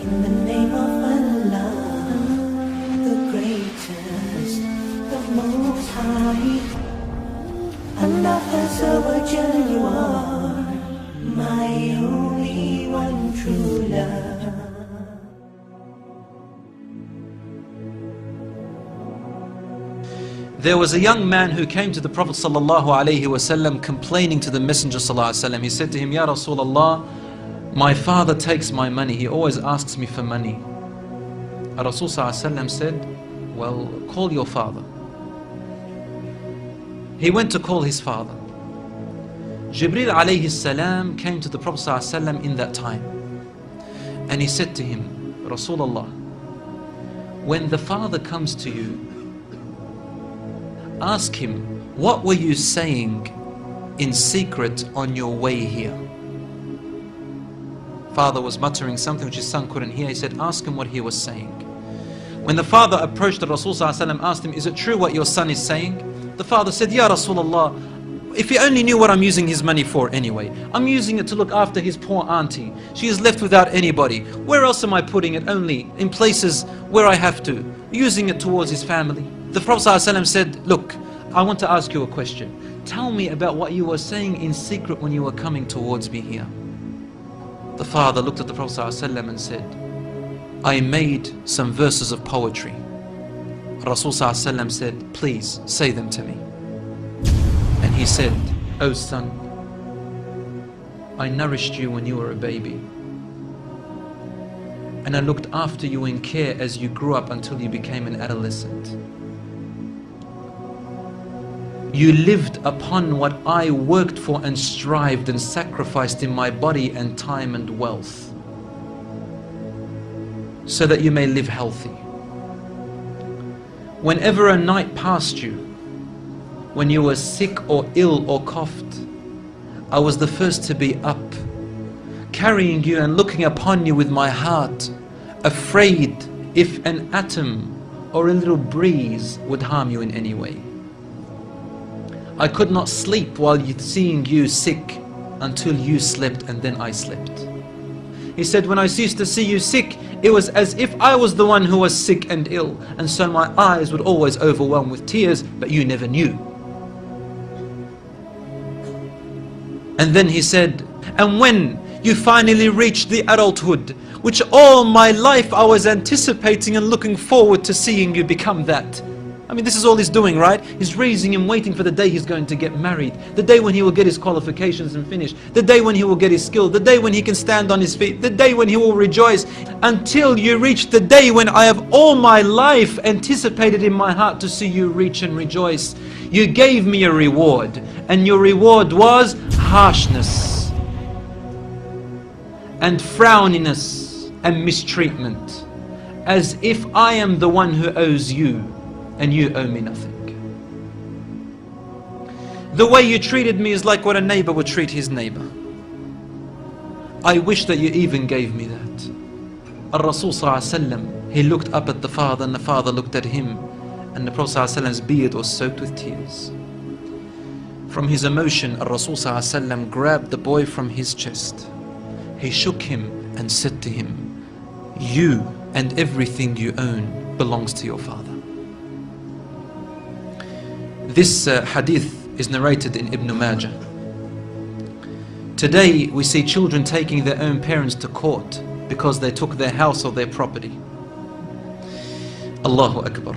In the name of Allah, the greatest, the most high. Allah Azza wa Jalla, you are my only one true love. There was a young man who came to the Prophet ﷺ complaining to the Messenger ﷺ. He said to him, Ya Rasulullah, my father takes my money. He always asks me for money. Rasul ﷺ said, well, call your father. He went to call his father. Jibreel alayhi salam came to the Prophet ﷺ in that time. And he said to him, Rasulullah, when the father comes to you, ask him, what were you saying in secret on your way here? Father was muttering something which his son couldn't hear. He said, ask him what he was saying. When the father approached the Rasul ﷺ, asked him, is it true what your son is saying? The father said, Ya Rasulullah, if he only knew what I'm using his money for anyway. I'm using it to look after his poor auntie. She is left without anybody. Where else am I putting it? Only in places where I have to. Using it towards his family. The Prophet ﷺ said, look, I want to ask you a question. Tell me about what you were saying in secret when you were coming towards me here. The father looked at the Prophet ﷺ and said, I made some verses of poetry. Rasul ﷺ said, please say them to me. And he said, oh son, I nourished you when you were a baby. And I looked after you in care as you grew up until you became an adolescent. You lived upon what I worked for and strived and sacrificed in my body and time and wealth, so that you may live healthy. Whenever a night passed you, when you were sick or ill or coughed, I was the first to be up, carrying you and looking upon you with my heart, afraid if an atom or a little breeze would harm you in any way. I could not sleep while seeing you sick until you slept, and then I slept. He said, when I used to see you sick, it was as if I was the one who was sick and ill, and so my eyes would always overwhelm with tears, but you never knew. And then he said, and when you finally reached the adulthood, which all my life I was anticipating and looking forward to seeing you become that. I mean, this is all he's doing, right? He's raising him, waiting for the day he's going to get married, the day when he will get his qualifications and finish, the day when he will get his skill, the day when he can stand on his feet, the day when he will rejoice, until you reach the day when I have all my life anticipated in my heart to see you reach and rejoice. You gave me a reward, and your reward was harshness and frowniness and mistreatment, as if I am the one who owes you and you owe me nothing. The way you treated me is like what a neighbor would treat his neighbor. I wish that you even gave me that. Rasul ﷺ, he looked up at the father, and the father looked at him, and the Prophet ﷺ's beard was soaked with tears. From his emotion, Rasul ﷺ grabbed the boy from his chest. He shook him and said to him, you and everything you own belongs to your father. This hadith is narrated in Ibn Majah. Today we see children taking their own parents to court because they took their house or their property. Allahu Akbar.